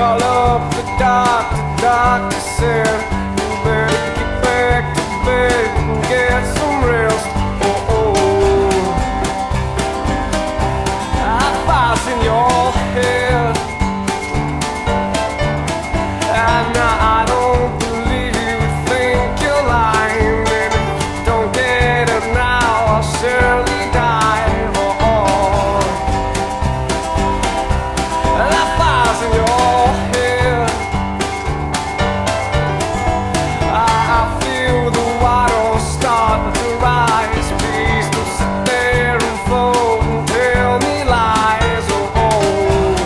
call up the doctor said, you better get back to bed and get some rest. Oh, oh. Fire's in your head, and I don't believe you think you're lying. And if you don't get it now, I'll surely die. Oh, oh. That fire's in your head. I feel the water start to rise. Please don't sit there and float and tell me lies. Oh, oh.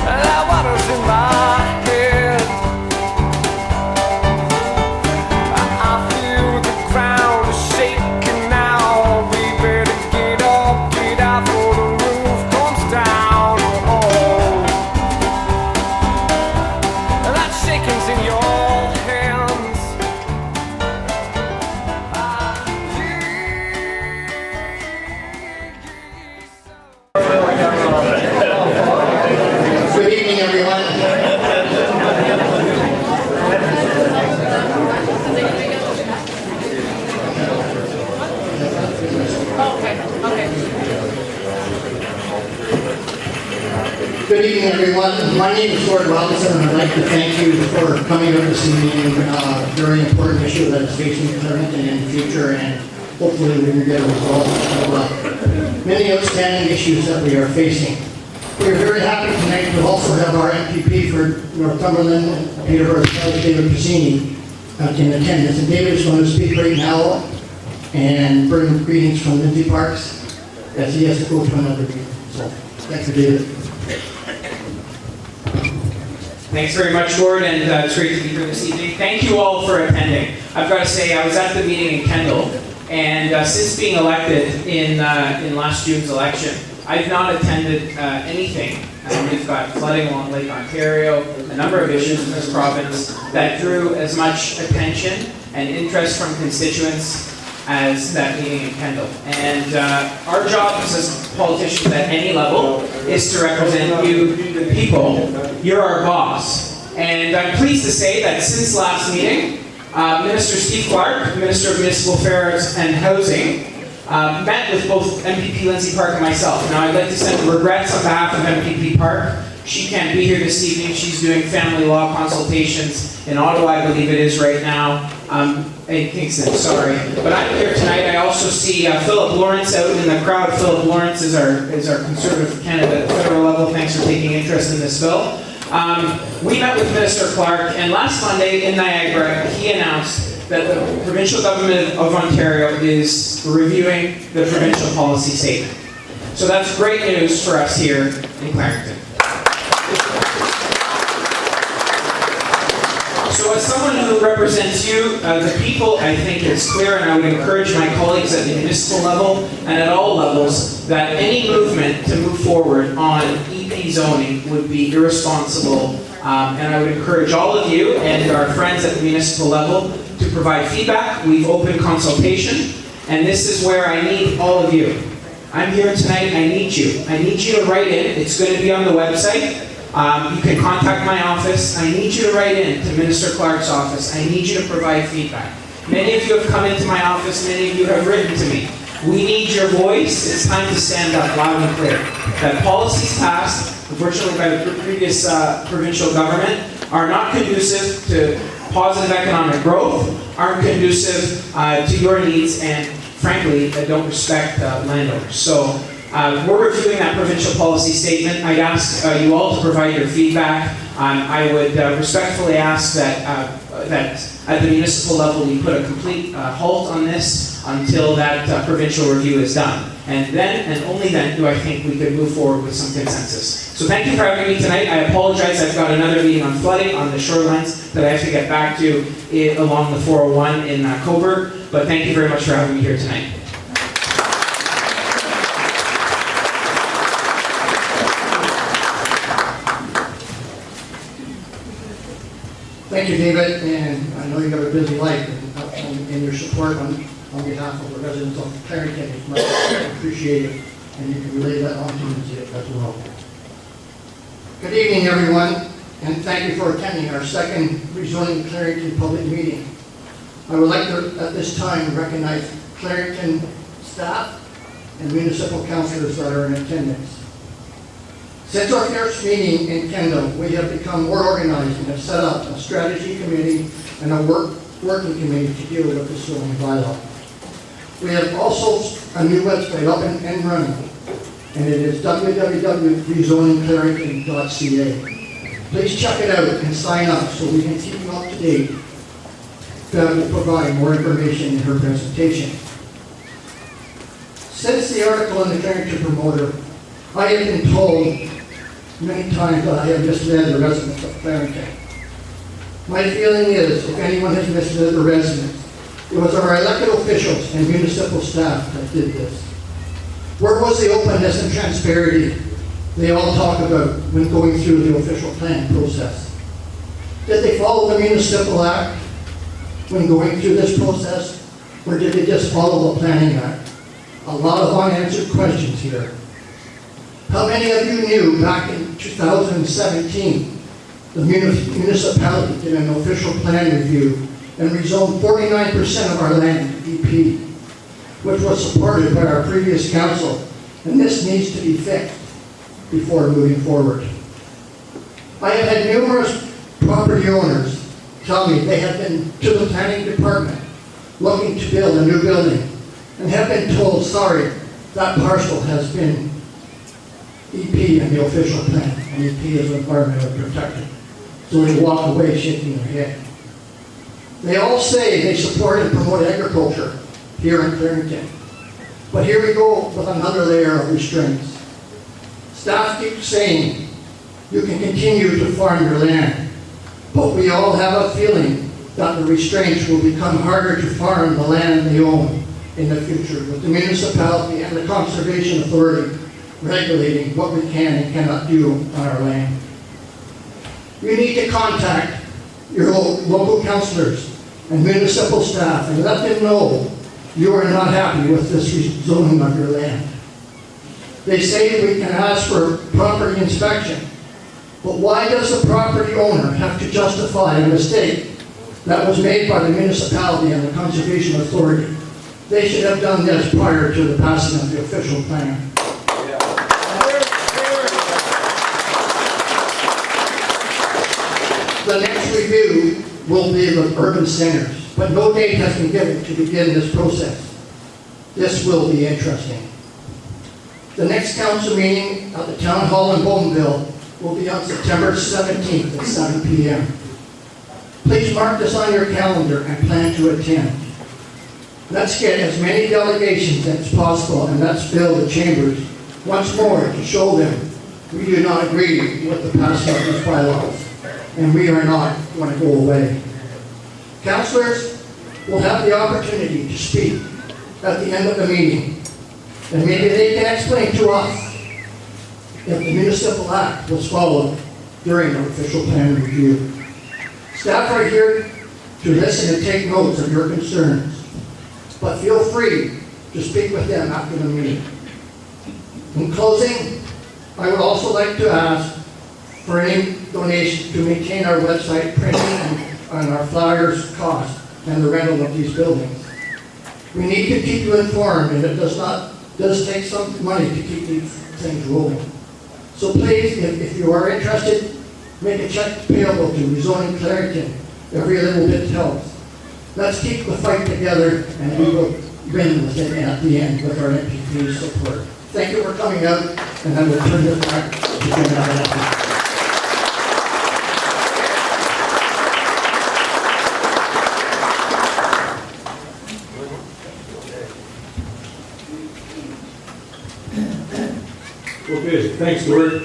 That water's in my head. I feel the ground is shaking now. We better get up, get out before the roof comes down. Oh, oh. That shaking's in your hands. Good evening, everyone. Good evening, everyone. My name is Gord Robinson, and I'd like to thank you for coming to this meeting. Very important issue that is facing Clarington in the future, and hopefully we can get a result of many outstanding issues that we are facing. We are very happy tonight to also have our MPP for Northumberland, Peterborough, David Cassini, in attendance. And David is going to speak right now and bring greetings from Lindsay Parks as he has to go to another meeting. So, thank you, David. Thanks very much, Gord, and it's great to be here this evening. Thank you all for attending. I've got to say, I was at the meeting in Kendall, and since being elected in last June's election, I've not attended anything. We've got flooding along Lake Ontario, a number of issues in this province that drew as much attention and interest from constituents as that meeting in Kendall. And our job as politicians at any level is to represent you, the people. You're our boss. And I'm pleased to say that since last meeting, Minister Steve Clark, Minister of Municipal Affairs and Housing, met with both MPP Lindsay Park and myself. Now I'd like to send regrets on behalf of MPP Park. She can't be here this evening. She's doing family law consultations in Ottawa, I believe it is right now. In Kingston, sorry. But I'm here tonight. I also see Philip Lawrence out in the crowd. Philip Lawrence is our Conservative candidate at the federal level. Thanks for taking interest in this bill. We met with Minister Clark, and last Monday in Niagara, he announced that the provincial government of Ontario is reviewing the provincial policy statement. So that's great news for us here in Clarington. So as someone who represents you, the people, I think it's clear, and I would encourage my colleagues at the municipal level and at all levels, that any movement to move forward on EP zoning would be irresponsible. And I would encourage all of you and our friends at the municipal level to provide feedback. We've opened consultation, and this is where I need all of you. I'm here tonight, I need you. I need you to write in. It's going to be on the website. You can contact my office. I need you to write in to Minister Clark's office. I need you to provide feedback. Many of you have come into my office, many of you have written to me. We need your voice. It's time to stand up loud and clear. That policies passed, unfortunately by the previous provincial government, are not conducive to positive economic growth, aren't conducive to your needs, and frankly, don't respect landowners. So we're reviewing that provincial policy statement. I'd ask you all to provide your feedback. I would respectfully ask that at the municipal level you put a complete halt on this until that provincial review is done. And then, and only then, do I think we could move forward with some consensus. So thank you for having me tonight. I apologize, I've got another meeting on flooding on the shorelines that I have to get back to along the 401 in Coburg. But thank you very much for having me here tonight. Thank you, David, and I know you have a busy life, and your support on behalf of the residents of Clarington is much appreciated, and you can relay that on to Lindsay as well. Good evening, everyone, and thank you for attending our second rezoning Clarington public meeting. I would like to, at this time, recognize Clarington staff and municipal councilors that are in attendance. Since our first meeting in Kendall, we have become more organized and have set up a strategy committee and a working committee to deal with the zoning bylaw. We have also a new website up and running, and it is www.rezoningclarington.ca. Please check it out and sign up so we can keep you up to date. Bev will provide more information in her presentation. Since the article in the Clarington Promoter, I have been told many times that I have misled the residents of Clarington. My feeling is, if anyone has misled the residents, it was our elected officials and municipal staff that did this. Where was the openness and transparency they all talk about when going through the official plan process? Did they follow the Municipal Act when going through this process, or did they just follow the Planning Act? A lot of unanswered questions here. How many of you knew back in 2017, the municipality did an official plan review and rezoned 49% of our land EP, which was supported by our previous council, and this needs to be fixed before moving forward. I have had numerous property owners tell me they have been to the planning department looking to build a new building and have been told, sorry, that parcel has been EP in the official plan, and EP is environmentally protected. So they walk away shaking their head. They all say they support and promote agriculture here in Clarington. But here we go with another layer of restraints. Staff keeps saying you can continue to farm your land, but we all have a feeling that the restraints will become harder to farm the land they own in the future, with the municipality and the conservation authority regulating what we can and cannot do on our land. You need to contact your local councillors and municipal staff and let them know you are not happy with this zoning of your land. They say we can ask for property inspection, but why does the property owner have to justify a mistake that was made by the municipality and the conservation authority? They should have done this prior to the passing of the official plan. The next review will be the urban centers, but no date has been given to begin this process. This will be interesting. The next council meeting at the Town Hall in Bowmanville will be on September 17th at 7 p.m. Please mark this on your calendar and plan to attend. Let's get as many delegations as possible and let's fill the chambers once more to show them we do not agree with the passing of these bylaws, and we are not going to go away. Councillors will have the opportunity to speak at the end of the meeting, and maybe they can explain to us if the Municipal Act was followed during the official plan review. Staff are here to listen and take notes of your concerns, but feel free to speak with them after the meeting. In closing, I would also like to ask for any donations to maintain our website, printing, and our flyers cost, and the rental of these buildings. We need to keep you informed, and it does take some money to keep these things rolling. So please, if you are interested, make a check payable to Rezoning Clarington. Every little bit helps. Let's keep the fight together, and we will win with it at the end with our MPP support. Thank you for coming out, and I will turn this back to Jim. Okay, thanks, Stuart.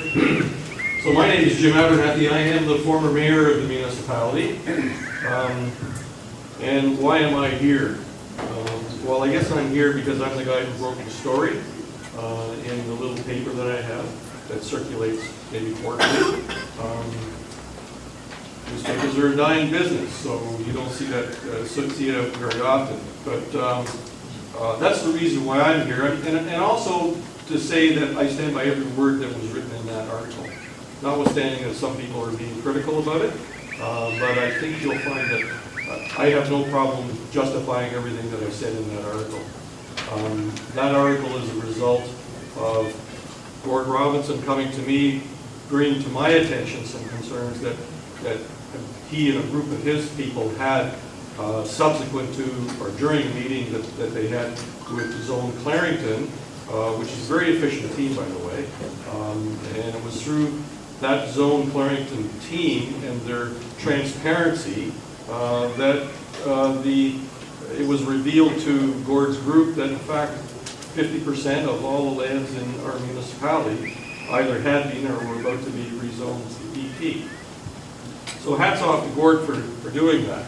So my name is Jim Abernathy. I am the former mayor of the municipality. And why am I here? Well, I guess I'm here because I'm the guy who wrote the story in the little paper that I have that circulates maybe quarterly. Newspapers are a dying business, so you don't see that see it out very often. But that's the reason why I'm here, and also to say that I stand by every word that was written in that article. notwithstanding that some people are being critical about it. But I think you'll find that I have no problem justifying everything that I said in that article. That article is a result of Gord Robinson coming to me, bringing to my attention some concerns that he and a group of his people had subsequent to or during a meeting that they had with Zone Clarington, which is a very efficient team, by the way. And it was through that Zone Clarington team and their transparency that it was revealed to Gord's group that in fact 50% of all the lands in our municipality either had been or were about to be rezoned to EP. So hats off to Gord for doing that.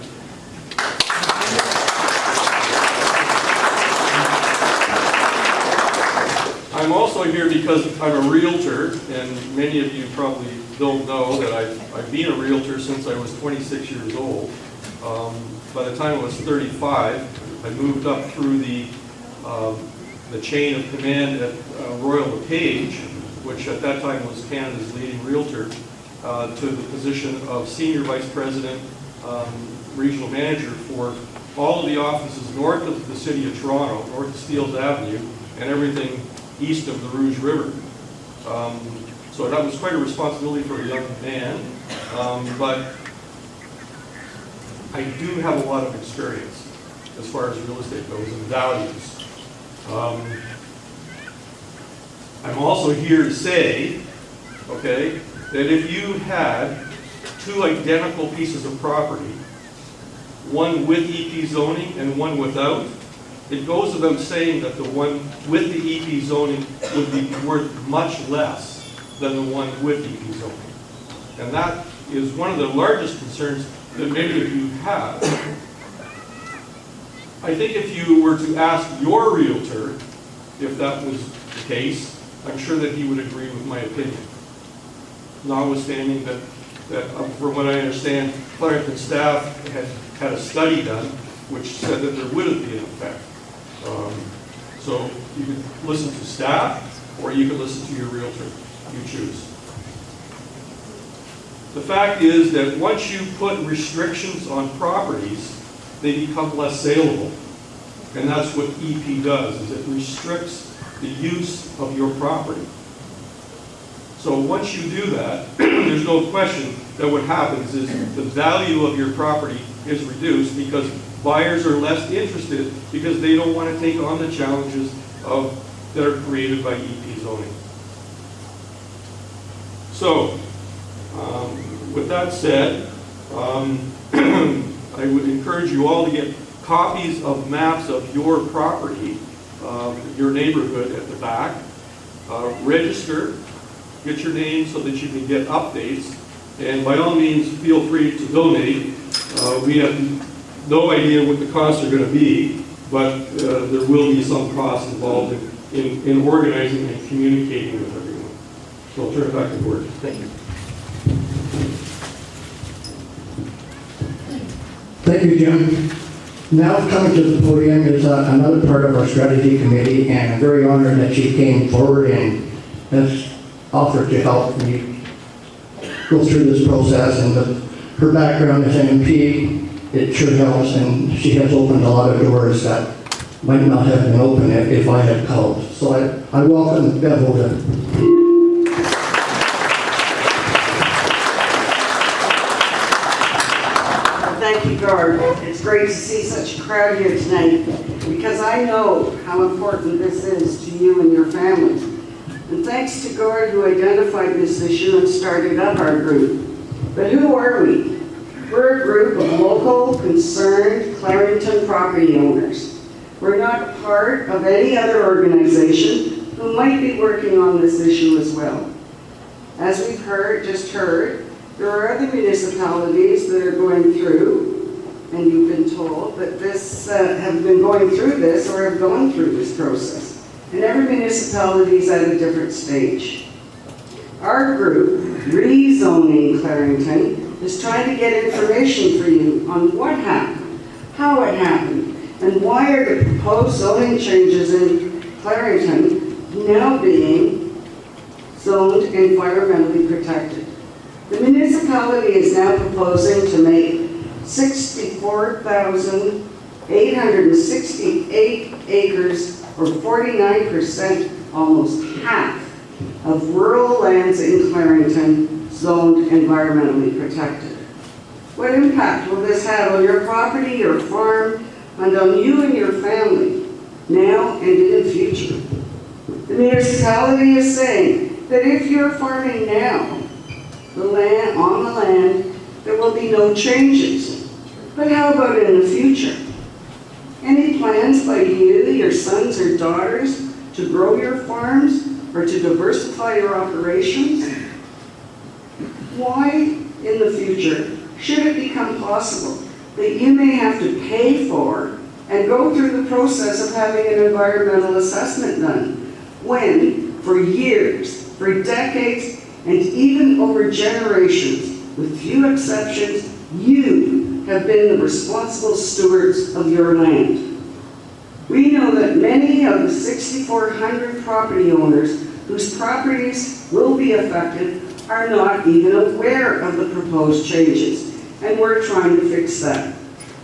I'm also here because I'm a realtor, and many of you probably don't know that I've been a realtor since I was 26 years old. By the time I was 35, I moved up through the chain of command at Royal LePage, which at that time was Canada's leading realtor, to the position of Senior Vice President, Regional Manager for all of the offices north of the City of Toronto, north of Steeles Avenue, and everything east of the Rouge River. So that was quite a responsibility for a young man, but I do have a lot of experience as far as real estate goes and values. I'm also here to say, okay, that if you had two identical pieces of property, one with EP zoning and one without, it goes without saying that the one with the EP zoning would be worth much less than the one with EP zoning. And that is one of the largest concerns that many of you have. I think if you were to ask your realtor if that was the case, I'm sure that he would agree with my opinion. Notwithstanding that from what I understand, Clarington staff had a study done which said that there wouldn't be an effect. So you could listen to staff or you could listen to your realtor. You choose. The fact is that once you put restrictions on properties, they become less saleable. And that's what EP does, is it restricts the use of your property. So once you do that, there's no question that what happens is the value of your property is reduced because buyers are less interested because they don't want to take on the challenges that are created by EP zoning. So, with that said, I would encourage you all to get copies of maps of your property, your neighborhood at the back. Register, get your name so that you can get updates, and by all means feel free to donate. We have no idea what the costs are going to be, but there will be some costs involved in organizing and communicating with everyone. So I'll turn it back to Gord. Thank you. Thank you, Jim. Now coming to the podium is another part of our strategy committee, and I'm very honored that she came forward and has offered to help me go through this process. And her background as an MP, it sure helps, and she has opened a lot of doors that might not have been open if I had called. So I welcome Bev Holden. Thank you, Gord. It's great to see such a crowd here tonight because I know how important this is to you and your families. And thanks to Gord who identified this issue and started up our group. But who are we? We're a group of local, concerned Clarington property owners. We're not part of any other organization who might be working on this issue as well. As we've just heard, there are other municipalities that are going through, and you've been told, that have been going through this or have gone through this process. And every municipality is at a different stage. Our group, Rezoning Clarington, is trying to get information for you on what happened, how it happened, and why are the proposed zoning changes in Clarington now being zoned environmentally protected. The municipality is now proposing to make 64,868 acres, or 49%, almost half, of rural lands in Clarington zoned environmentally protected. What impact will this have on your property, your farm, and on you and your family, now and in the future? The municipality is saying that if you're farming now, on the land, there will be no changes. But how about in the future? Any plans by you, your sons or daughters, to grow your farms or to diversify your operations? Why, in the future, should it become possible that you may have to pay for and go through the process of having an environmental assessment done, when, for years, for decades, and even over generations, with few exceptions, you have been the responsible stewards of your land? We know that many of the 6,400 property owners whose properties will be affected are not even aware of the proposed changes, and we're trying to fix that.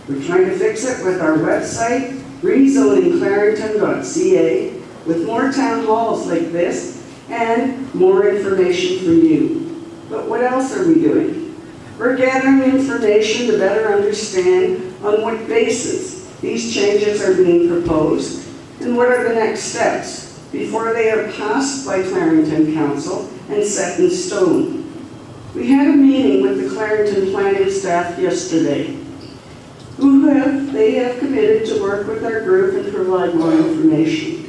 We're trying to fix it with our website, rezoningclarington.ca, with more town halls like this, and more information for you. But what else are we doing? We're gathering information to better understand on what basis these changes are being proposed, and what are the next steps before they are passed by Clarington Council and set in stone. We had a meeting with the Clarington planning staff yesterday. They have committed to work with our group and provide more information.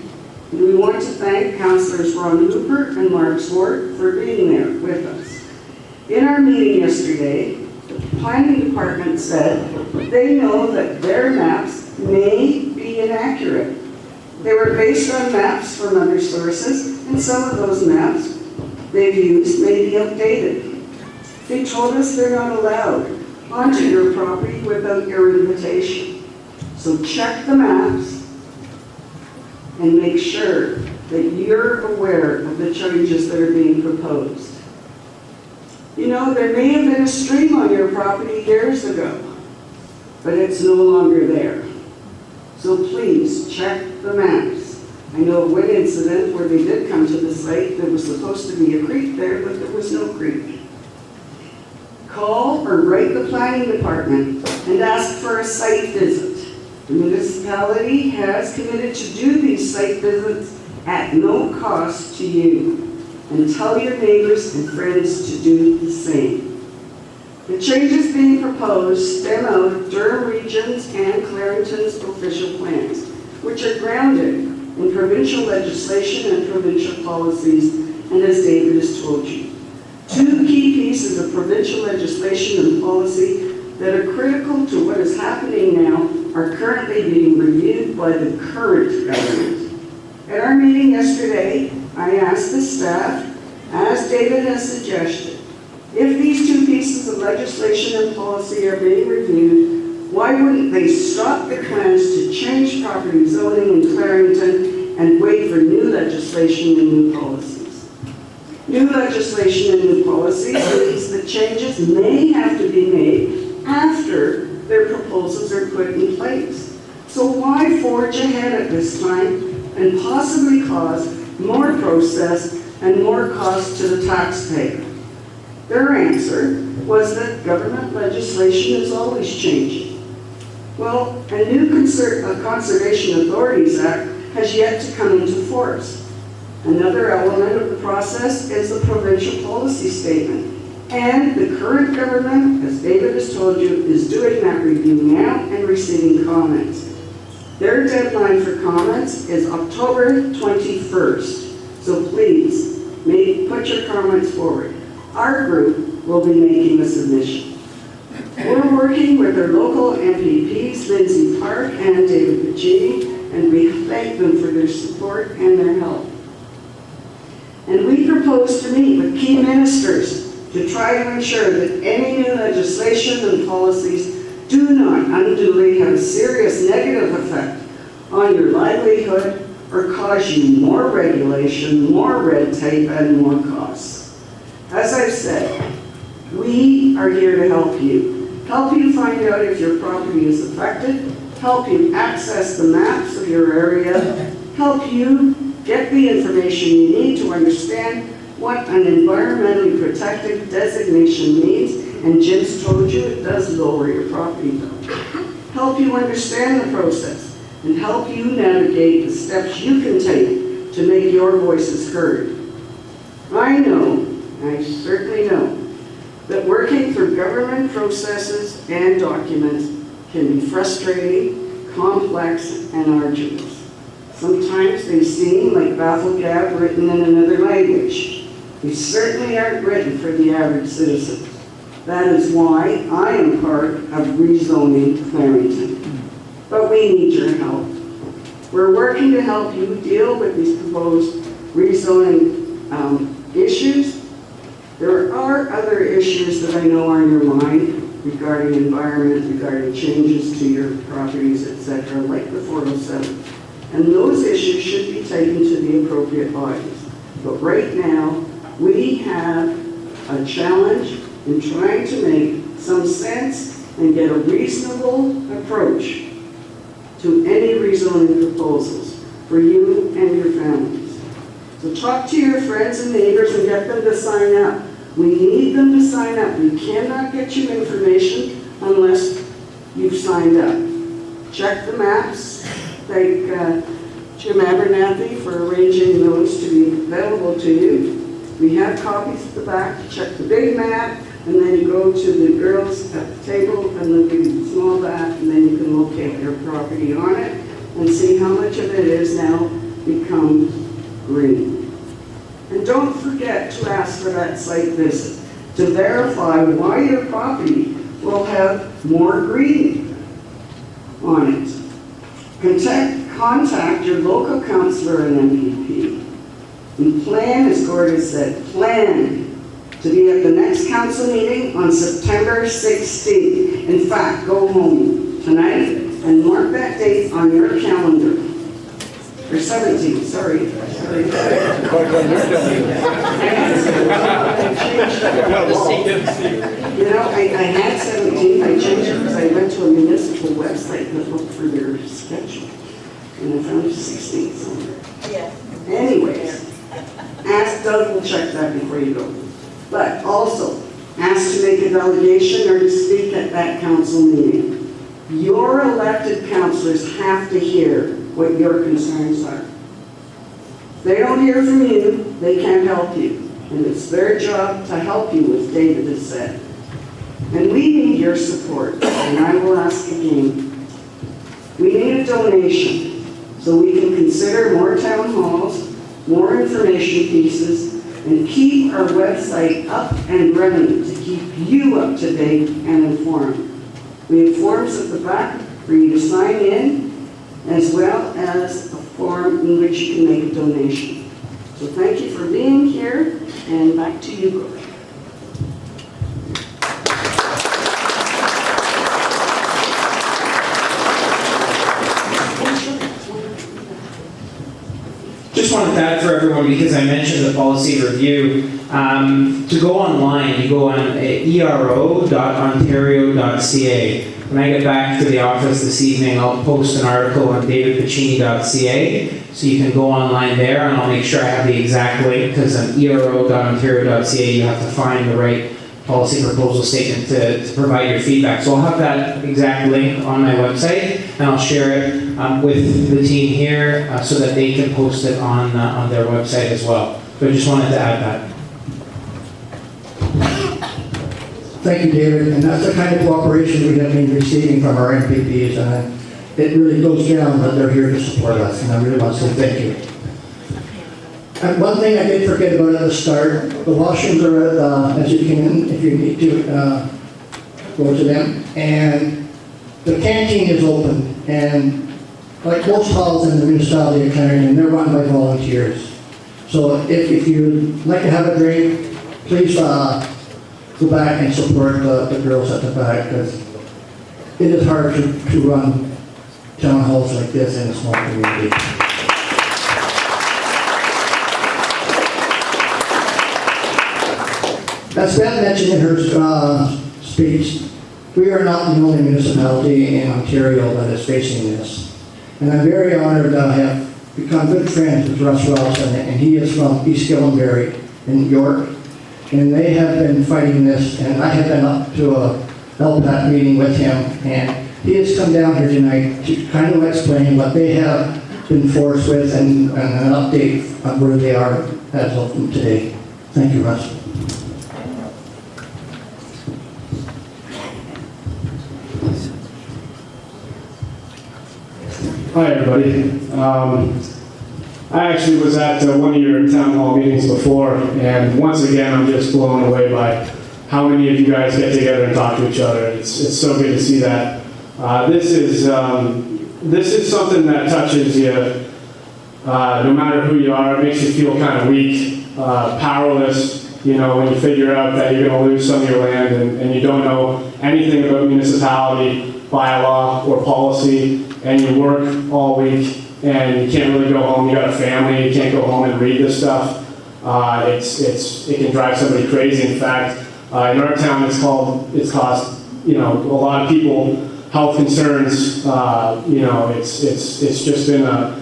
And we want to thank Councillors Ron Hooper and Mark Swart for being there with us. In our meeting yesterday, the planning department said they know that their maps may be inaccurate. They were based on maps from other sources, and some of those maps they've used may be outdated. They told us they're not allowed onto your property without your invitation. So check the maps and make sure that you're aware of the changes that are being proposed. You know, there may have been a stream on your property years ago, but it's no longer there. So please check the maps. I know of one incident where they did come to the site. There was supposed to be a creek there, but there was no creek. Call or write the planning department and ask for a site visit. The municipality has committed to do these site visits at no cost to you, and tell your neighbors and friends to do the same. The changes being proposed stem out of Durham Region's and Clarington's official plans, which are grounded in provincial legislation and provincial policies, and as David has told you. Two key pieces of provincial legislation and policy that are critical to what is happening now are currently being reviewed by the current government. At our meeting yesterday, I asked the staff, as David has suggested, if these two pieces of legislation and policy are being reviewed, why wouldn't they stop their plans to change property zoning in Clarington and wait for new legislation and new policies? New legislation and new policies means that changes may have to be made after their proposals are put in place. So why forge ahead at this time and possibly cause more process and more cost to the taxpayer? Their answer was that government legislation is always changing. Well, a new Conservation Authorities Act has yet to come into force. Another element of the process is the provincial policy statement. And the current government, as David has told you, is doing that review now and receiving comments. Their deadline for comments is October 21st. So please, put your comments forward. Our group will be making a submission. We're working with our local MPPs, Lindsay Park and David Piccini, and we thank them for their support and their help. And we propose to meet with key ministers to try to ensure that any new legislation and policies do not unduly have a serious negative effect on your livelihood or cause you more regulation, more red tape, and more costs. As I've said, We are here to help you. Help you find out if your property is affected, help you access the maps of your area, help you get the information you need to understand what an environmentally protected designation means, and Jim's told you it does lower your property bill. Help you understand the process, and help you navigate the steps you can take to make your voices heard. I know, I certainly know, that working through government processes and documents can be frustrating, complex, and arduous. Sometimes they seem like bafflegab written in another language. They certainly aren't written for the average citizen. That is why I am part of rezoning Clarington. But we need your help. We're working to help you deal with these proposed rezoning issues. There are other issues that I know are on your mind regarding environment, regarding changes to your properties, etc., like the 407. And those issues should be taken to the appropriate bodies. But right now, we have a challenge in trying to make some sense and get a reasonable approach to any rezoning proposals for you and your families. So talk to your friends and neighbors and get them to sign up. We need them to sign up. We cannot get you information unless you've signed up. Check the maps. Thank Jim Abernathy for arranging those to be available to you. We have copies at the back to check the big map, and then you go to the girls at the table and look at the small map, and then you can locate your property on it and see how much of it is now become green. And don't forget to ask for that site visit to verify why your property will have more green on it. Contact your local councillor and MPP. And plan, as Gordon said, plan to be at the next council meeting on September 16th. In fact, go home tonight and mark that date on your calendar. Or 17th, sorry. You know, I had 17, I changed it because I went to a municipal website and looked for their schedule. And I found 16th somewhere. Yeah. Anyways, ask Doug, will check that before you go. But also, ask to make a delegation or to speak at that council meeting. Your elected councillors have to hear what your concerns are. If they don't hear from you, they can't help you. And it's their job to help you, as David has said. And we need your support, and I will ask again. We need a donation so we can consider more town halls, more information pieces, and keep our website up and running to keep you up to date and informed. We have forms at the back for you to sign in, as well as a form in which you can make a donation. So thank you for being here, and back to you, Gordon. Just wanted to add for everyone, because I mentioned the policy review, to go online, you go on ero.ontario.ca. When I get back to the office this evening, I'll post an article on davidpiccini.ca, so you can go online there, and I'll make sure I have the exact link, because on ero.ontario.ca you have to find the right policy proposal statement to provide your feedback. So I'll have that exact link on my website, and I'll share it with the team here so that they can post it on their website as well. So I just wanted to add that. Thank you, David, and that's the kind of cooperation we have been receiving from our MPPs, and it really goes down that they're here to support us, and I really want to say thank you. And one thing I did forget about at the start, the washrooms are as you came in, if you need to go to them, and the canteen is open, and like most halls in the municipality of Clarington, they're run by volunteers. So if you'd like to have a drink, please go back and support the girls at the back, because it is hard to run town halls like this in a small community. As Beth mentioned in her speech, we are not the only municipality in Ontario that is facing this. And I'm very honored to have become good friends with Russ Robinson, and he is from East Gwillimbury in York. And they have been fighting this, and I have been up to a LPAT meeting with him, and he has come down here tonight to kind of explain what they have been forced with and an update on where they are as of today. Thank you, Russ. Hi, everybody. I actually was at one of your town hall meetings before, and once again, I'm just blown away by how many of you guys get together and talk to each other. It's so good to see that. This is something that touches you, no matter who you are. It makes you feel kind of weak, powerless, you know, when you figure out that you're going to lose some of your land and you don't know anything about municipality, bylaw, or policy, and you work all week and you can't really go home. You got a family, you can't go home and read this stuff. It can drive somebody crazy. In fact, in our town, it's caused, you know, a lot of people health concerns. You know, it's just been a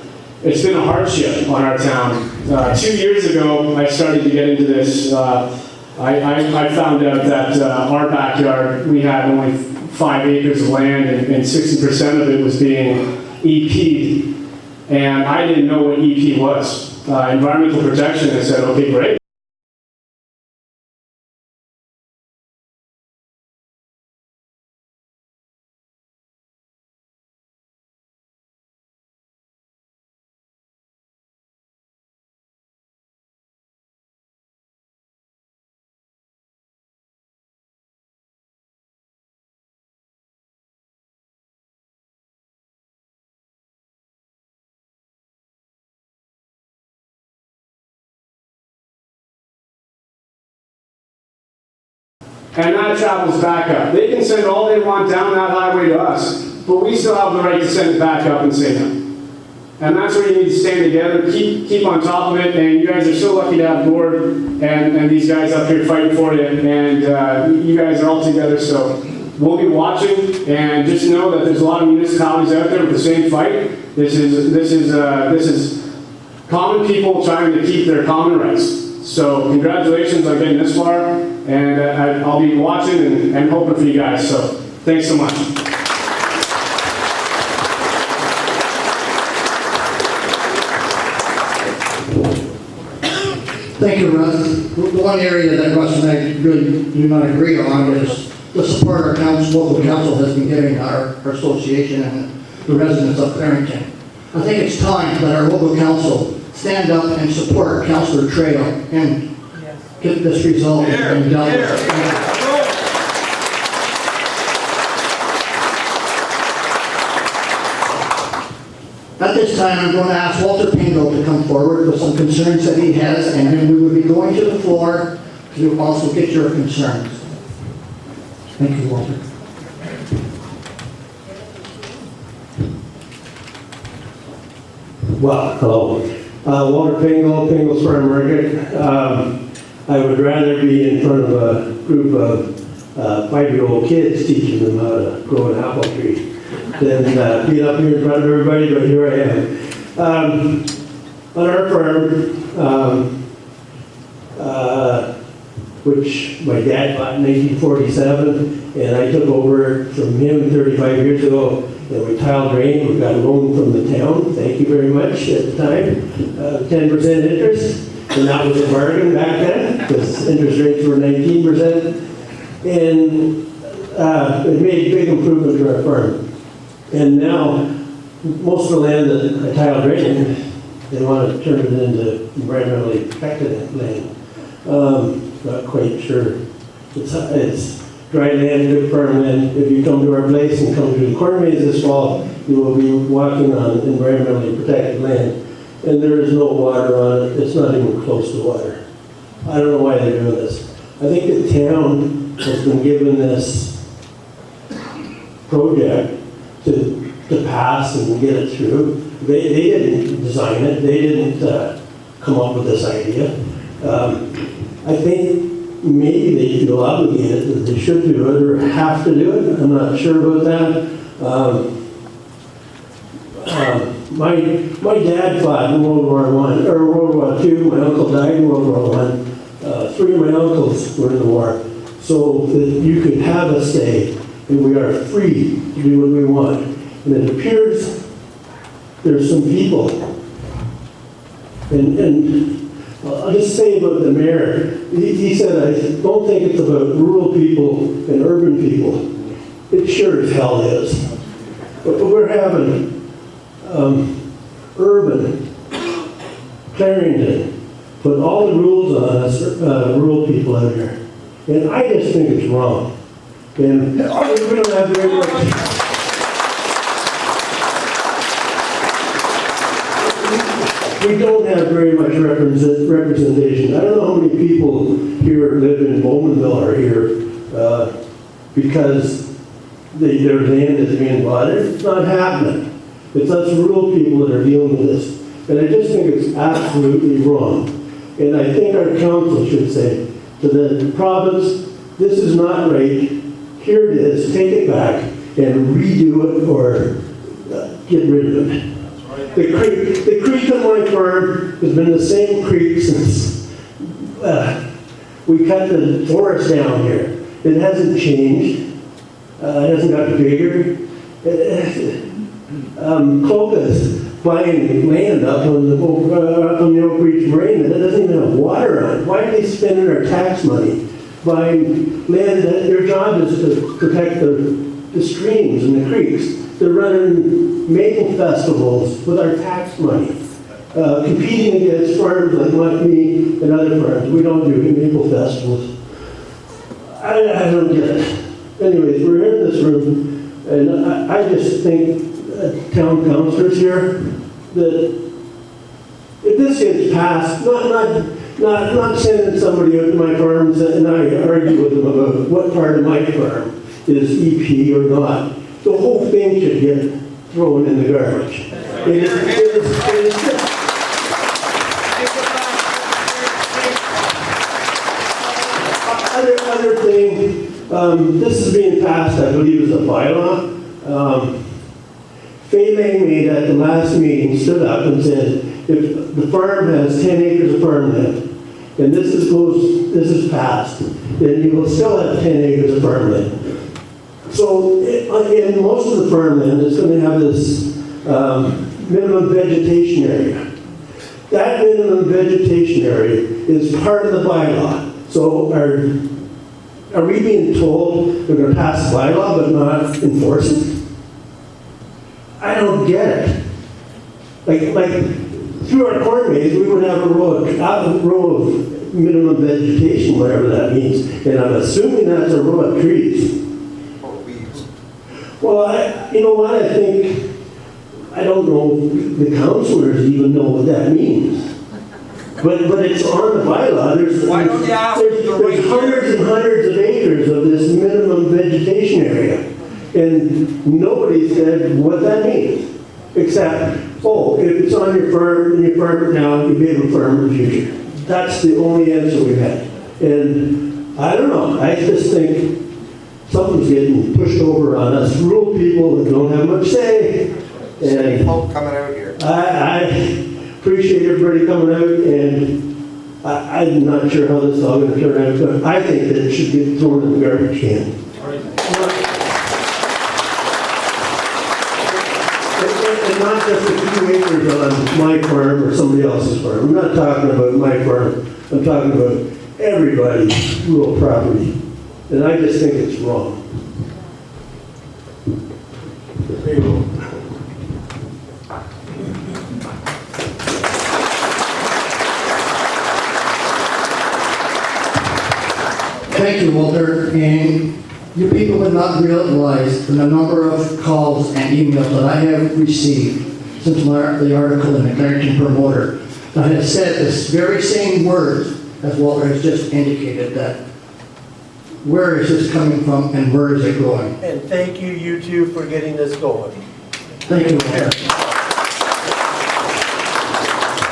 hardship on our town. 2 years ago, I started to get into this. I found out that our backyard, we had only 5 acres of land, and 60% of it was being EP'd. And I didn't know what EP was. Environmental protection, I said, okay, great. And that travels back up. They can send all they want down that highway to us, but we still have the right to send it back up and say no. And that's where you need to stand together, keep on top of it, and you guys are so lucky to have Gord and these guys up here fighting for you, and you guys are all together, so we'll be watching, and just know that there's a lot of municipalities out there with the same fight. This is common people trying to keep their common rights. So congratulations on getting this far, and I'll be watching and hoping for you guys, so thanks so much. Thank you, Russ. The one area that Russ and I really do not agree on is the support our local council has been giving our association and the residents of Clarington. I think it's time that our local council stand up and support Councillor Trail and get this resolved and dealt with. At this time, I'm going to ask Walter Pingle to come forward with some concerns that he has, and then we will be going to the floor to also get your concerns. Thank you, Walter. Well, hello. Walter Pingle, Pingle's Farm Market. I would rather be in front of a group of 5-year-old kids teaching them how to grow an apple tree than be up here in front of everybody, but here I am. On our farm, which my dad bought in 1947, and I took over from him 35 years ago, and we tile drained. We got a loan from the town, thank you very much at the time, 10% interest, and that was a bargain back then, because interest rates were 19%, and it made a big improvement to our farm. And now, most of the land that I tile drained, they want to turn it into environmentally protected land. Not quite sure. It's dry land, good farm land. If you come to our place and come to the corn maze this fall, you will be walking on environmentally protected land. And there is no water on it. It's not even close to water. I don't know why they're doing this. I think the town has been given this project to pass and get it through. They didn't design it. They didn't come up with this idea. I think maybe they feel obligated that they should do it or have to do it. I'm not sure about that. My dad fought in World War I, or World War II. My uncle died in World War I. 3 of my uncles were in the war. So that you could have a say, and we are free to do what we want. And it appears there's some people, and I'll just say about the mayor. He said, I don't think it's about rural people and urban people. It sure as hell is. But we're having urban, Clarington, put all the rules on us, rural people out here. And I just think it's wrong. And we don't have very much. We don't have very much representation. I don't know how many people here live in Bowmanville are here because their land is being bought. It's not happening. It's us rural people that are dealing with this. And I just think it's absolutely wrong. And I think our council should say to the province, this is not right. Here it is, take it back and redo it or get rid of it. The creek on my farm has been the same creek since we cut the forest down here. It hasn't changed. It hasn't got bigger. Coca's buying land up on the Oak Ridge Moraine that doesn't even have water on it. Why are they spending our tax money buying land that their job is to protect the streams and the creeks? They're running maple festivals with our tax money, competing against farms like me and other farms. We don't do maple festivals. I don't get it. Anyways, we're in this room, and I just think town councilors here that if this gets passed, not sending somebody out to my farms and I argue with them about what part of my farm is EP or not. The whole thing should get thrown in the garbage. Other thing, this is being passed, I believe, as a bylaw. Fay Langley at the last meeting stood up and said, if the farm has 10 acres of farmland, and this is passed, then you will still have 10 acres of farmland. So in most of the farmland, it's going to have this minimum vegetation area. That minimum vegetation area is part of the bylaw. So are we being told we're going to pass the bylaw but not enforce it? I don't get it. Like through our corn maze, we would have a row of minimum vegetation, whatever that means, and I'm assuming that's a row of trees. Well, you know what? I don't know the councilors even know what that means. But it's on the bylaw. There's hundreds and hundreds of acres of this minimum vegetation area. And nobody said what that means. Except, if it's on your farm and you farm it now, you'll be able to farm in the future. That's the only answer we've had. And I don't know. I just think something's getting pushed over on us rural people that don't have much say. And coming out here. I appreciate everybody coming out, and I'm not sure how this is all going to turn out, but I think that it should get thrown in the garbage can. And not just a few acres on my farm or somebody else's farm. I'm not talking about my farm. I'm talking about everybody's rural property. And I just think it's wrong. There you go. Thank you, Walter. And you people would not realize the number of calls and emails that I have received since the article in the Clarington Promoter that has said this very same words as Walter has just indicated, that where is this coming from and where is it going? And thank you, you two, for getting this going. Thank you, Walter.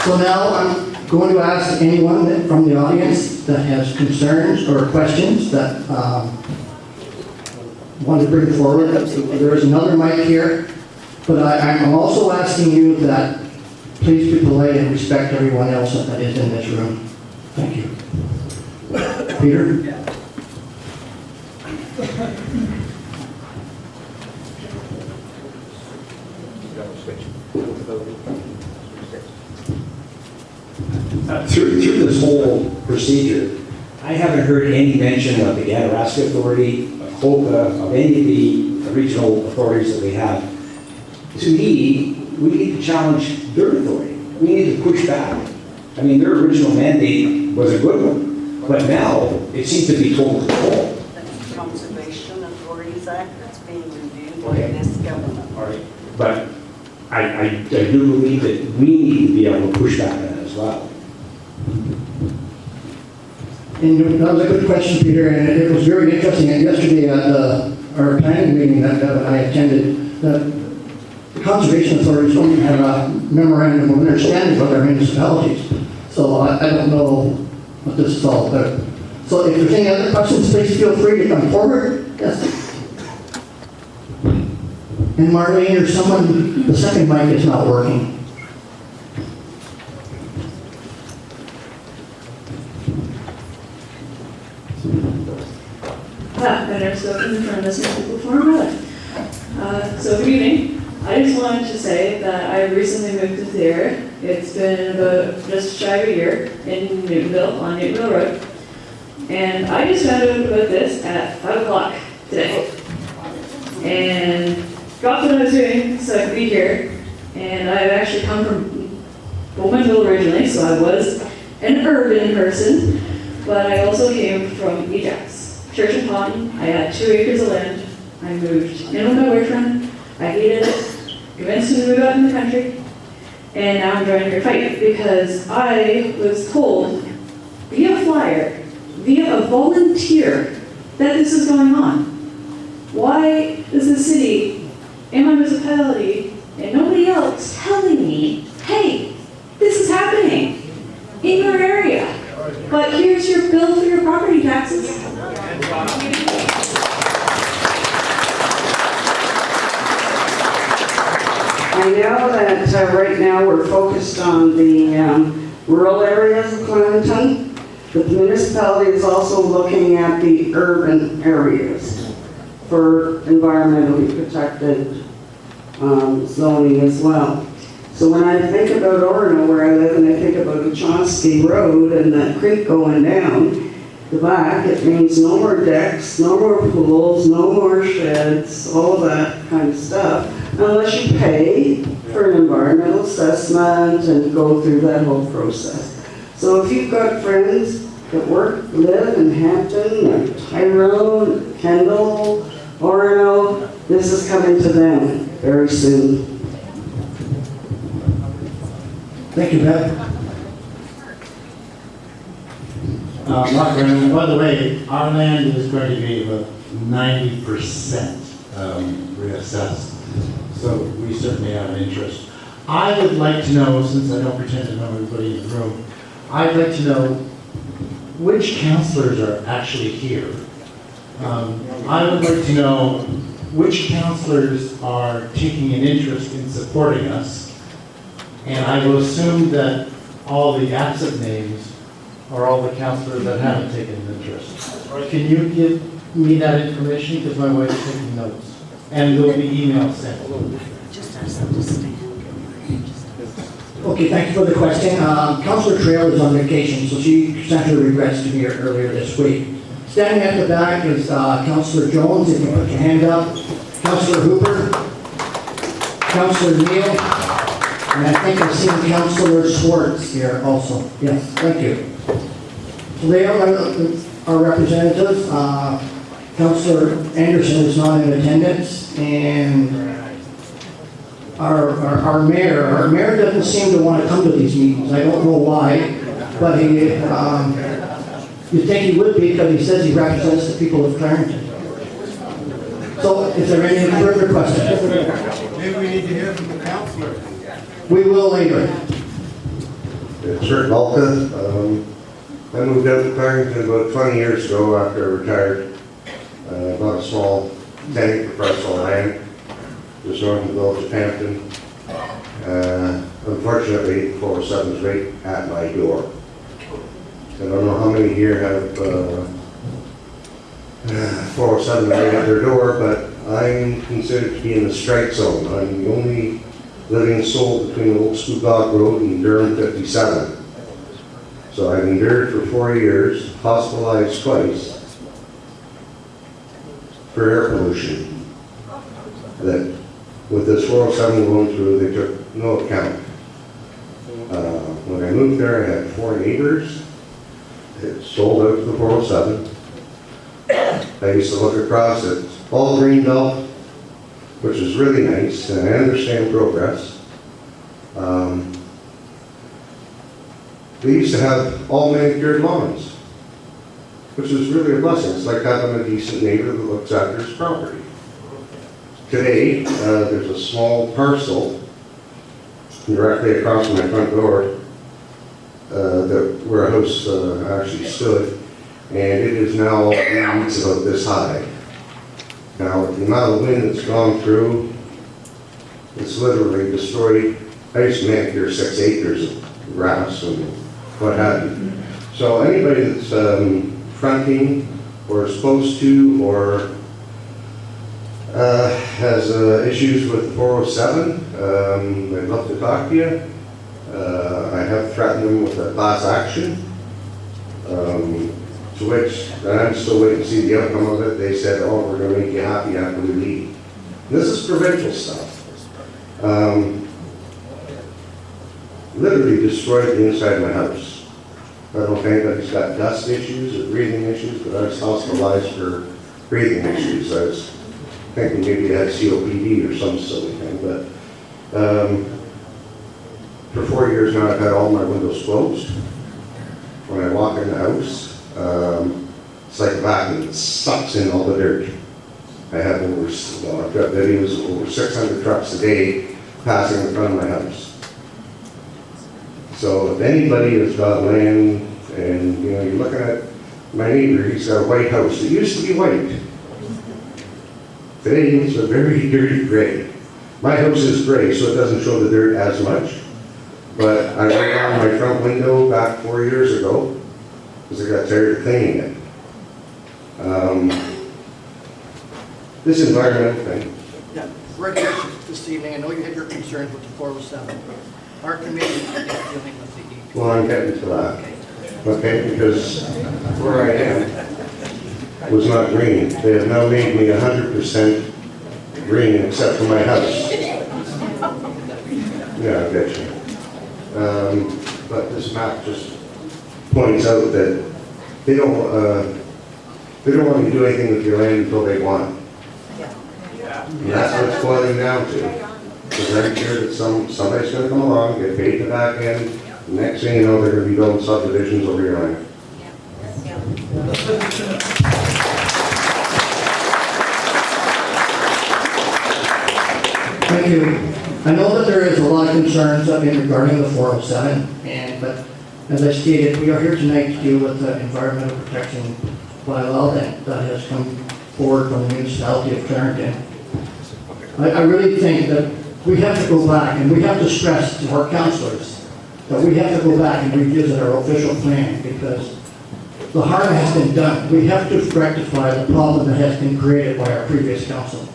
So now I'm going to ask anyone from the audience that has concerns or questions that want to bring forward. There is another mic here, but I'm also asking you that please be polite and respect everyone else that is in this room. Thank you. Peter? Through this whole procedure, I haven't heard any mention of the Athabasca Authority, of HOCA, of any of the regional authorities that we have. To me, we need to challenge their authority. We need to push back. I mean, their original mandate was a good one, but now it seems to be total control. That's the Conservation Authorities Act that's being reviewed by Okay. this government. All right. But I do believe that we need to be able to push back on that as well. And that was a good question, Peter, and it was very interesting. And yesterday at our planning meeting that I attended, the conservation authorities don't even have a memorandum of understanding with our municipalities. So I don't know what this is all about. So if there's any other questions, please feel free to come forward. Yes. And Marlene or someone, the second mic is not working. I've never spoken in front of this many people before in my life. So good evening. I just wanted to say that I recently moved to Thera. It's been about just shy of a year in Newtonville, on Newtonville Road. And I just found out about this at 5 o'clock today. And dropped what I was doing so I could be here. And I've actually come from Bowmanville originally, so I was an urban person. But I also came from EGLA. Church and Pond. I had 2 acres of land. I moved in with my boyfriend. I hated it. Convinced him to move out in the country. And now I'm joining your fight because I was told via flyer, via a volunteer, that this is going on. Why is the city and my municipality and nobody else telling me, hey, this is happening in your area, but here's your bill for your property taxes? I know that right now we're focused on the rural areas of Clarington, but the municipality is also looking at the urban areas for environmentally protected zoning as well. So when I think about Orono, where I live, and I think about the Chomsky Road and that creek going down the back, it means no more decks, no more pools, no more sheds, all of that kind of stuff, unless you pay for an environmental assessment and go through that whole process. So if you've got friends that live in Hampton, or Tyrone, Kendall, Orono, this is coming to them very soon. Thank you, Beth. Mark, and by the way, our land is going to be about 90% reassessed, so we certainly have an interest. I would like to know, since I don't pretend to know everybody in the room, I'd like to know which councillors are actually here. I would like to know which councillors are taking an interest in supporting us, and I will assume that all the absent names are all the councillors that haven't taken an interest. Can you give me that information, because my wife's taking notes, and there will be emails sent. Just ask them to stand. Okay, thank you for the question. Councillor Trail is on vacation, so she sent her regrets to me earlier this week. Standing at the back is Councillor Jones, if you put your hand up. Councillor Hooper. Councillor Neal. And I think I've seen Councillor Swartz here also. Yes, thank you. So they are our representatives. Councillor Anderson is not in attendance, and our mayor doesn't seem to want to come to these meetings. I don't know why, but you think he would be because he says he represents the people of Clarington. So is there any further questions? Maybe we need to hear from the councillor. We will later. It's Rick Balka. I moved out to Clarington about 20 years ago after I retired. Bought a small 10-acre parcel of land just north of the village of Hampton. Unfortunately, 407 is right at my door. I don't know how many here have 407 right at their door, but I'm considered to be in the strike zone. I'm the only living soul between Old Scugog Road and Durham 57. So I've endured for 4 years, hospitalized twice for air pollution. That with this 407 going through, they took no account. When I moved there, I had 4 neighbors. It sold out to the 407. I used to look across at all GreenBelt, which is really nice, and I understand progress. They used to have all manicured lawns, which is really a blessing. It's like having a decent neighbor that looks after his property. Today, there's a small parcel directly across from my front door where a house actually stood, and it is now weeds about this high. Now, with the amount of wind that's gone through, it's literally destroyed. I used to manicure 6 acres of grass and what have you. So anybody that's fronting or is supposed to or has issues with 407, I'd love to talk to you. I have threatened them with a class action, to which, and I'm still waiting to see the outcome of it. They said, oh, we're going to make you happy after we leave. This is provincial stuff. Literally destroyed the inside of my house. I don't know if anybody's got dust issues or breathing issues, but I was hospitalized for breathing issues. I was thinking maybe I had COPD or some silly thing, but for 4 years now I've had all my windows closed. When I walk in the house, it's like a vacuum. It sucks in all the dirt. I have I've got videos of over 600 trucks a day passing in front of my house. So if anybody has got land and you're looking at my neighbor, he's got a white house. It used to be white. Today it's a very dirty gray. My house is gray, so it doesn't show the dirt as much. But I went on my front window back 4 years ago because I got tired of cleaning it. This environmental thing. Yeah, Rick, this evening, I know you had your concerns with the 407. Our committee is dealing with the EGLA. Well, I'm getting to that. Okay, because where I am was not green. They have now made me 100% green except for my house. Yeah, I get you. But this map just points out that they don't want you to do anything with your land until they want it. And that's what it's boiling down to. Because I'm sure that somebody's going to come along, get paid the back end, the next thing you know, they're going to be building subdivisions over your land. Thank you. I know that there is a lot of concerns regarding the 407, but as I stated, we are here tonight to deal with the environmental protection bylaw that has come forward from the municipality of Clarington. I really think that we have to go back and we have to stress to our councillors that we have to go back and revisit our official plan because the harm has been done. We have to rectify the problem that has been created by our previous council.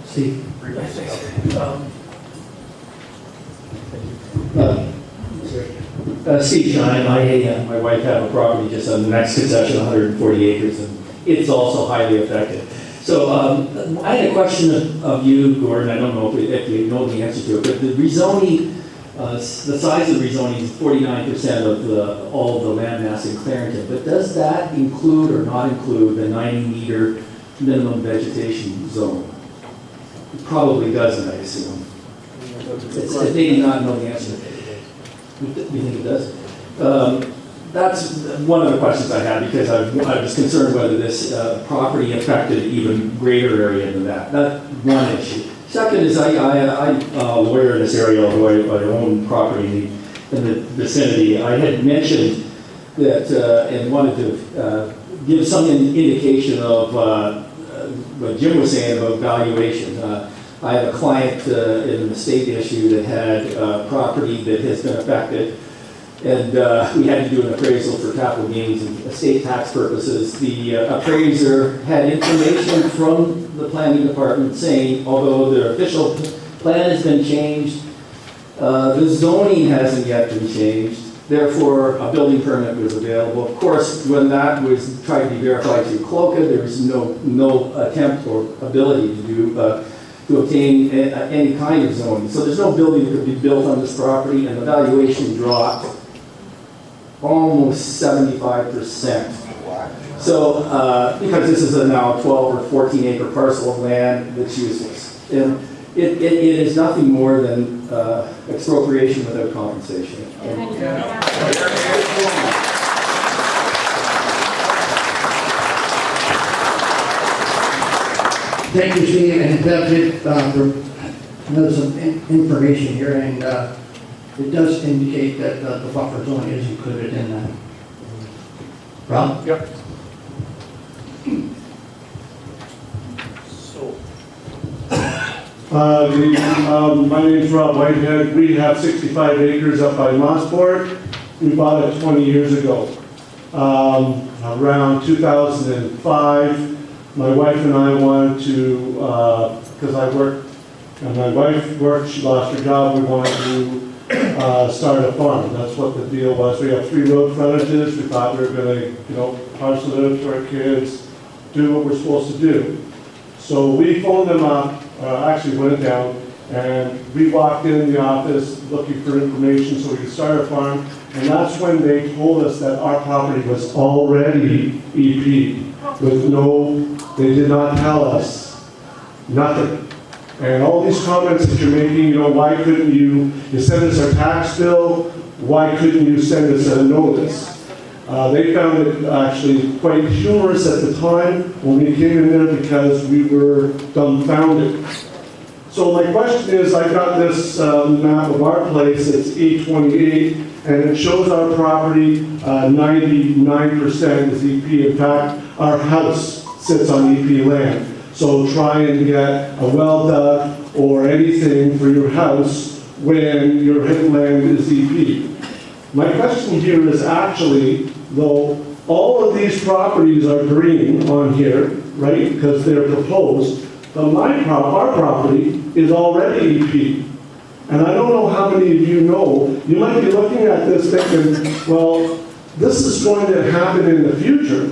Steve. Steve Shine, my wife have a property just on the next concession, 140 acres, and it's also highly affected. So I had a question of you, Gordon. I don't know if you know the answer to it, but the rezoning, the size of the rezoning is 49% of all of the land mass in Clarington. But does that include or not include the 90-meter minimum vegetation zone? It probably doesn't, I assume. They do not know the answer. Do you think it does? That's one of the questions I had because I was concerned whether this property affected an even greater area than that. That's one issue. Second is I'm a lawyer in this area, although I own property in the vicinity. I had mentioned that and wanted to give some indication of what Jim was saying about valuation. I have a client in an estate issue that had property that has been affected, and we had to do an appraisal for capital gains and estate tax purposes. The appraiser had information from the planning department saying, although the official plan has been changed, the zoning hasn't yet been changed, therefore a building permit was available. Of course, when that was tried to be verified through CLOCA, there was no attempt or ability to obtain any kind of zoning. So there's no building that could be built on this property, and the valuation dropped almost 75%. So, because this is a now 12 or 14 acre parcel of land that's useless. And it is nothing more than expropriation without compensation. Thank you, Steve, and Bev did there's some information here, and it does indicate that the buffer zone is included in that. Rob? Yep. My name's Rob Whitehead. We have 65 acres up by Mossport. We bought it 20 years ago. Around 2005, my wife and I wanted to, because I worked, and my wife worked, she lost her job, we wanted to start a farm. That's what the deal was. We have 3 road frontages. We thought we were going to, parcel it out to our kids, do what we're supposed to do. So we phoned them up, actually went down, and we walked in the office looking for information so we could start a farm. And that's when they told us that our property was already EP with they did not tell us nothing. And all these comments that you're making, why couldn't you send us our tax bill? Why couldn't you send us a notice? They found it actually quite humorous at the time when we came in there because we were dumbfounded. So my question is, I got this map of our place, it's E28, and it shows our property 99% is EP. In fact, our house sits on EP land. So try and get a well dug or anything for your house when your land is EP. My question here is actually, though all of these properties are green on here, right, because they're proposed, but our property is already EP. And I don't know how many of you know, you might be looking at this thinking, well, this is going to happen in the future,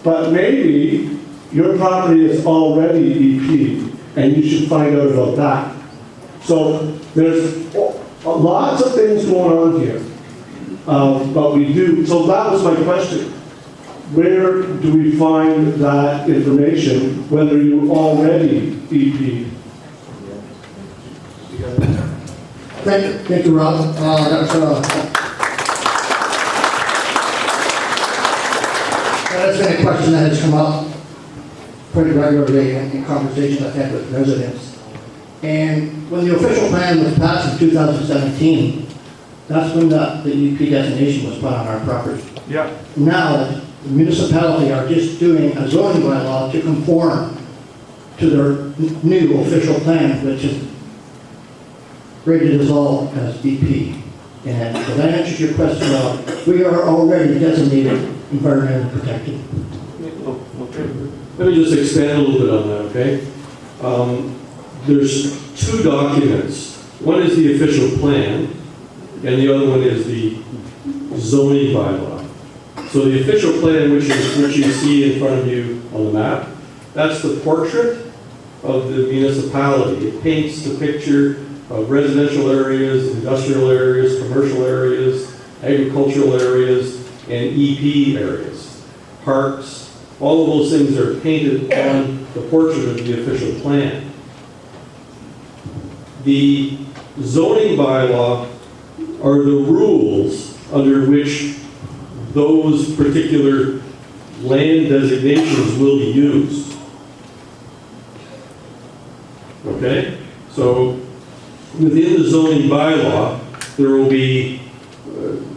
but maybe your property is already EP, and you should find out about that. So there's lots of things going on here. But we do, so that was my question. Where do we find that information, whether you're already EP? Thank you, Rob. That's been a question that has come up pretty regularly in conversations I've had with residents. And when the official plan was passed in 2017, that's when the EP designation was put on our property. Yeah. Now, the municipality are just doing a zoning bylaw to conform to their new official plan, which is rated as all as EP. And so that answers your question about, we are already designated environmentally protected. Okay. Let me just expand a little bit on that, okay? There's 2 documents. One is the official plan, and the other one is the zoning bylaw. So the official plan, which you see in front of you on the map, that's the portrait of the municipality. It paints the picture of residential areas, industrial areas, commercial areas, agricultural areas, and EP areas. Parks, all of those things are painted on the portrait of the official plan. The zoning bylaw are the rules under which those particular land designations will be used. Okay? So within the zoning bylaw, there will be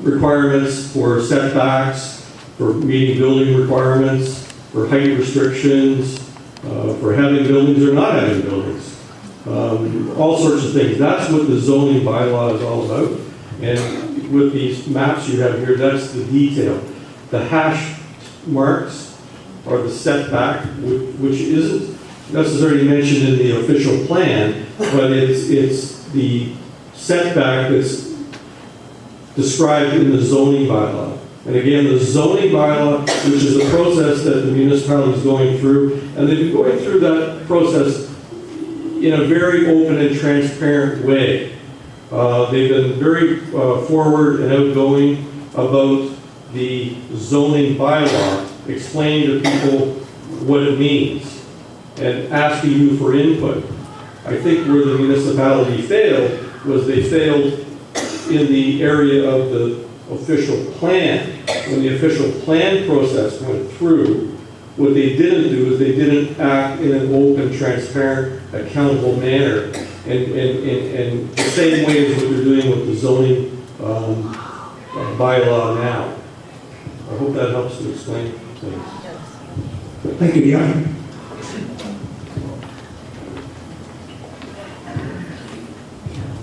requirements for setbacks, for meeting building requirements, for height restrictions, for having buildings or not having buildings. All sorts of things. That's what the zoning bylaw is all about. And with these maps you have here, that's the detail. The hash marks are the setback, which isn't necessarily mentioned in the official plan, but it's the setback that's described in the zoning bylaw. And again, the zoning bylaw, which is a process that the municipality is going through, and they've been going through that process in a very open and transparent way. They've been very forward and outgoing about the zoning bylaw, explaining to people what it means, and asking you for input. I think where the municipality failed was they failed in the area of the official plan. When the official plan process went through, what they didn't do is they didn't act in an open, transparent, accountable manner, and the same way as what they're doing with the zoning bylaw now. I hope that helps to explain things. Thank you, John.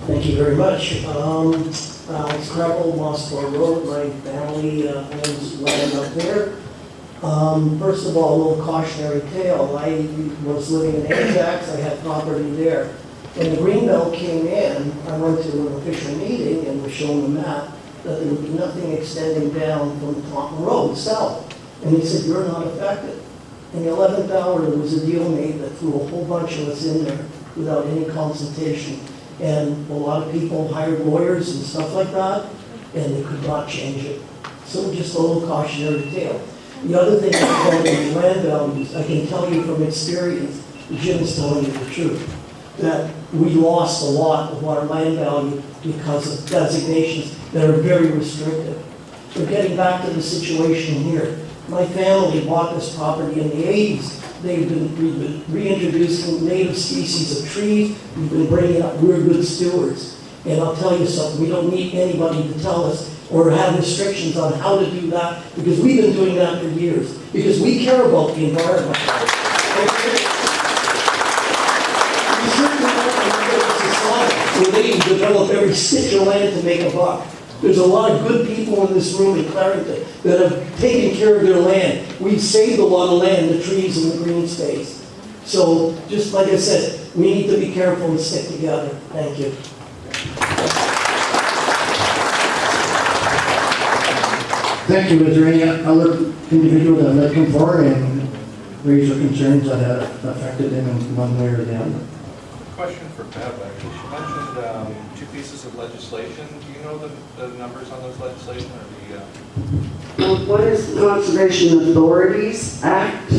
Thank you very much. Alex Kreppel, Mossmore Road. My family owns land up there. First of all, a little cautionary tale. I was living in Ajax. I had property there. When the GreenBelt came in, I went to an official meeting and was shown the map that there would be nothing extending down from Taunton Road south. And he said, you're not affected. In the 11th hour, there was a deal made that threw a whole bunch of us in there without any consultation. And a lot of people hired lawyers and stuff like that, and they could not change it. So just a little cautionary tale. The other thing regarding land values, I can tell you from experience, Jim's telling you the truth, that we lost a lot of our land value because of designations that are very restrictive. But getting back to the situation here, my family bought this property in the 80s. We've been reintroducing native species of trees. We've been bringing up, we're good stewards. And I'll tell you something, we don't need anybody to tell us or have restrictions on how to do that, because we've been doing that for years, because we care about the environment. We certainly don't want to society where they develop every stitch of land to make a buck. There's a lot of good people in this room in Clarington that have taken care of their land. We've saved a lot of land, the trees and the green space. So, just like I said, we need to be careful and stick together. Thank you. Thank you. Is there any other individual that would like to come forward and raise their concerns that have affected them in one way or the other? Question for Bev, actually. She mentioned two pieces of legislation. Do you know the numbers on those legislation or the? One is the Conservation Authorities Act,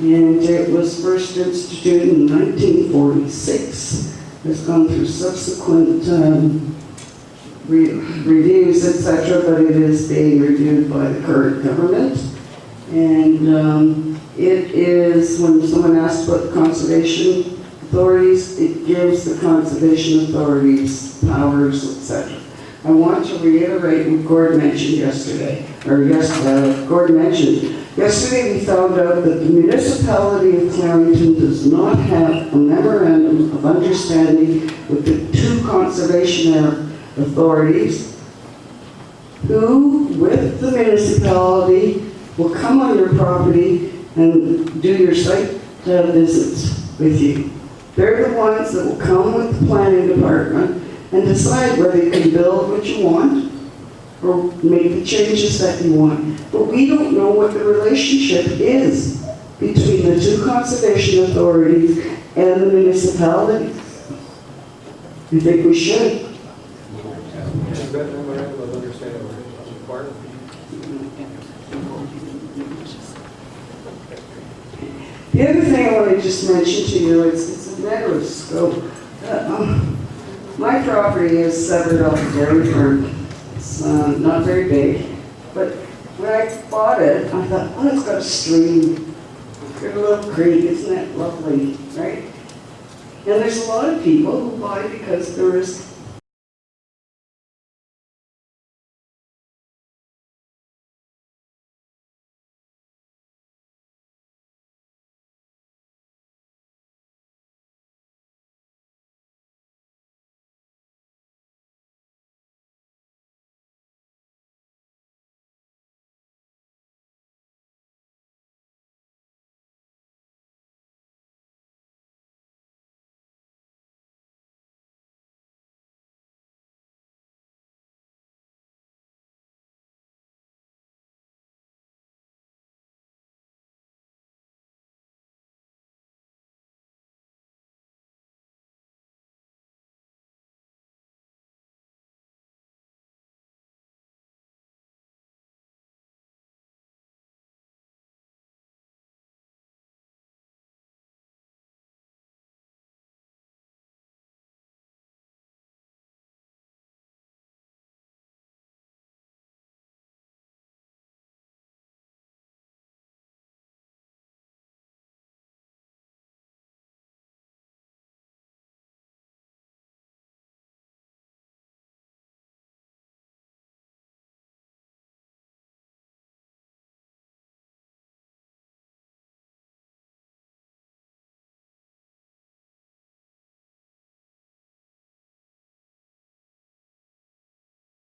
and it was first instituted in 1946. It's gone through subsequent reviews, etc., but it is being reviewed by the current government. And it is, when someone asks about the conservation authorities, it gives the conservation authorities powers, etc. I want to reiterate what Gord mentioned yesterday, Gord mentioned. Yesterday we found out that the municipality of Clarington does not have a memorandum of understanding with the two conservation authorities who, with the municipality, will come on your property and do your site visits with you. They're the ones that will come with the planning department and decide whether you can build what you want or make the changes that you want. But we don't know what the relationship is between the two conservation authorities and the municipality. You think we should? The other thing I want to just mention to you is it's a matter of scope. My property is severed off the dairy farm. It's not very big, but when I bought it, I thought, oh, it's got a stream. It's got a little creek, isn't that lovely, right? And there's a lot of people who buy because there is